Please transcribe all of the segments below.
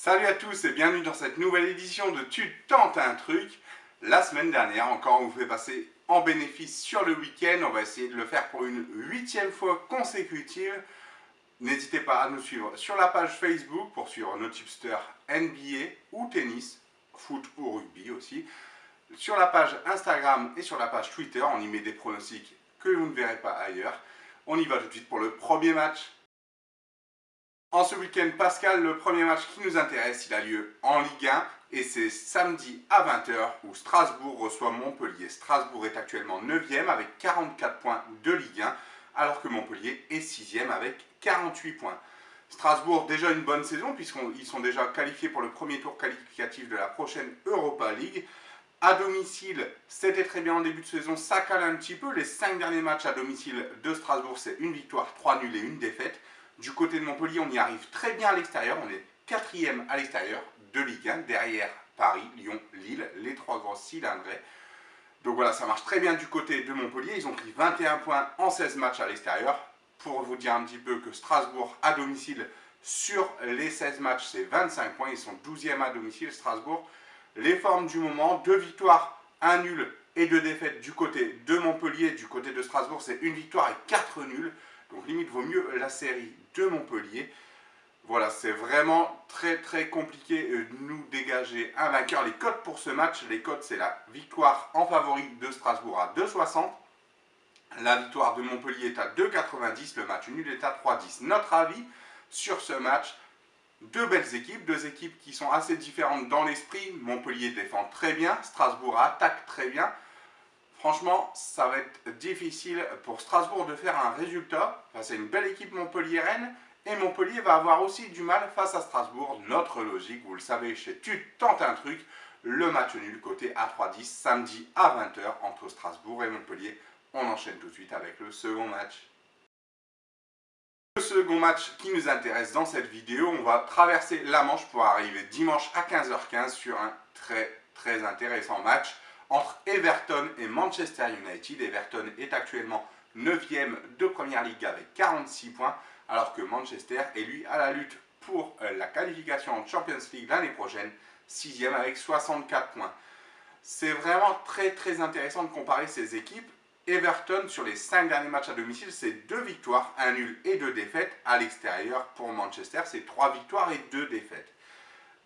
Salut à tous et bienvenue dans cette nouvelle édition de Tu tentes un truc. La semaine dernière, encore, on vous fait passer en bénéfice sur le week-end. On va essayer de le faire pour une 8e fois consécutive. N'hésitez pas à nous suivre sur la page Facebook pour suivre nos tipsters NBA ou tennis, foot ou rugby aussi. Sur la page Instagram et sur la page Twitter, on y met des pronostics que vous ne verrez pas ailleurs. On y va tout de suite pour le premier match. En ce week-end Pascal, le premier match qui nous intéresse, il a lieu en Ligue 1 et c'est samedi à 20 h où Strasbourg reçoit Montpellier. Strasbourg est actuellement 9e avec 44 points de Ligue 1 alors que Montpellier est 6e avec 48 points. Strasbourg déjà une bonne saison puisqu'ils sont déjà qualifiés pour le premier tour qualificatif de la prochaine Europa League. À domicile, c'était très bien en début de saison, ça cale un petit peu. Les 5 derniers matchs à domicile de Strasbourg, c'est une victoire, 3 nuls et une défaite. Du côté de Montpellier, on y arrive très bien à l'extérieur. On est 4e à l'extérieur de Ligue 1, derrière Paris, Lyon, Lille, les 3 gros cylindrés. Donc voilà, ça marche très bien du côté de Montpellier. Ils ont pris 21 points en 16 matchs à l'extérieur. Pour vous dire un petit peu que Strasbourg à domicile, sur les 16 matchs, c'est 25 points. Ils sont 12e à domicile, Strasbourg. Les formes du moment, 2 victoires, 1 nul et 2 défaites du côté de Montpellier. Du côté de Strasbourg, c'est 1 victoire et 4 nuls. Donc limite, vaut mieux la série de Montpellier. Voilà, c'est vraiment très compliqué de nous dégager un vainqueur. Les cotes pour ce match, les cotes, c'est la victoire en favori de Strasbourg à 2,60. La victoire de Montpellier est à 2,90. Le match nul est à 3,10. Notre avis sur ce match, deux belles équipes, deux équipes qui sont assez différentes dans l'esprit. Montpellier défend très bien, Strasbourg attaque très bien. Franchement, ça va être difficile pour Strasbourg de faire un résultat. Enfin, c'est une belle équipe montpelliéraine. Et Montpellier va avoir aussi du mal face à Strasbourg. Notre logique, vous le savez, chez Tu tentes un truc. Le match nul côté A3-10 samedi à 20 h entre Strasbourg et Montpellier. On enchaîne tout de suite avec le second match. Le second match qui nous intéresse dans cette vidéo, on va traverser la Manche pour arriver dimanche à 15 h 15 sur un très intéressant match entre Everton et Manchester United. Everton est actuellement 9e de Première Ligue avec 46 points, alors que Manchester est lui à la lutte pour la qualification en Champions League l'année prochaine, 6e avec 64 points. C'est vraiment très intéressant de comparer ces équipes. Everton, sur les 5 derniers matchs à domicile, c'est 2 victoires, 1 nul et 2 défaites. À l'extérieur, pour Manchester, c'est 3 victoires et 2 défaites.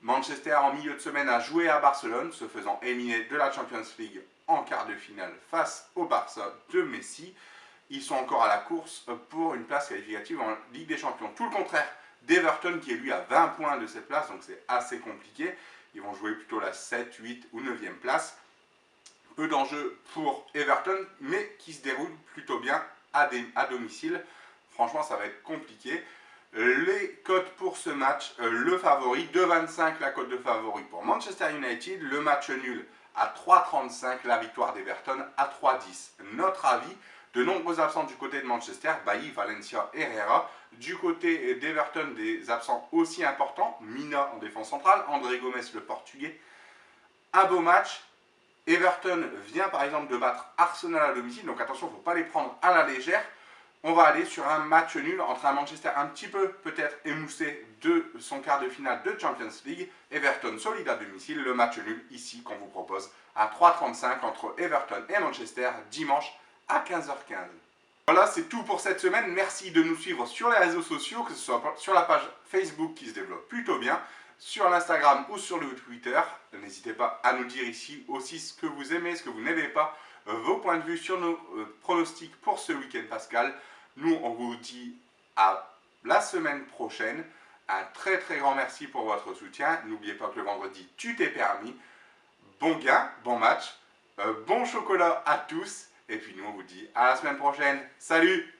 Manchester, en milieu de semaine, a joué à Barcelone, se faisant éliminer de la Champions League en quart de finale face au Barça de Messi. Ils sont encore à la course pour une place qualificative en Ligue des Champions. Tout le contraire d'Everton, qui est lui à 20 points de cette place, donc c'est assez compliqué. Ils vont jouer plutôt la 7, 8 ou 9e place. Peu d'enjeux pour Everton, mais qui se déroule plutôt bien à domicile. Franchement, ça va être compliqué. Les cotes pour ce match, le favori, 2,25 la cote de favori pour Manchester United, le match nul à 3,35, la victoire d'Everton à 3,10. Notre avis, de nombreux absents du côté de Manchester, Bailly, Valencia, Herrera. Du côté d'Everton, des absents aussi importants, Mina en défense centrale, André Gomes le portugais. Un beau match. Everton vient par exemple de battre Arsenal à domicile, donc attention, il ne faut pas les prendre à la légère. On va aller sur un match nul entre un Manchester un petit peu peut-être émoussé de son quart de finale de Champions League. Everton solide à domicile, le match nul ici qu'on vous propose à 3,35 entre Everton et Manchester dimanche à 15 h 15. Voilà, c'est tout pour cette semaine. Merci de nous suivre sur les réseaux sociaux, que ce soit sur la page Facebook qui se développe plutôt bien, sur l'Instagram ou sur le Twitter. N'hésitez pas à nous dire ici aussi ce que vous aimez, ce que vous n'aimez pas, vos points de vue sur nos pronostics pour ce week-end Pascal. Nous, on vous dit à la semaine prochaine. Un très grand merci pour votre soutien. N'oubliez pas que le vendredi, tu t'es permis. Bon gain, bon match, bon chocolat à tous. Et puis nous, on vous dit à la semaine prochaine. Salut!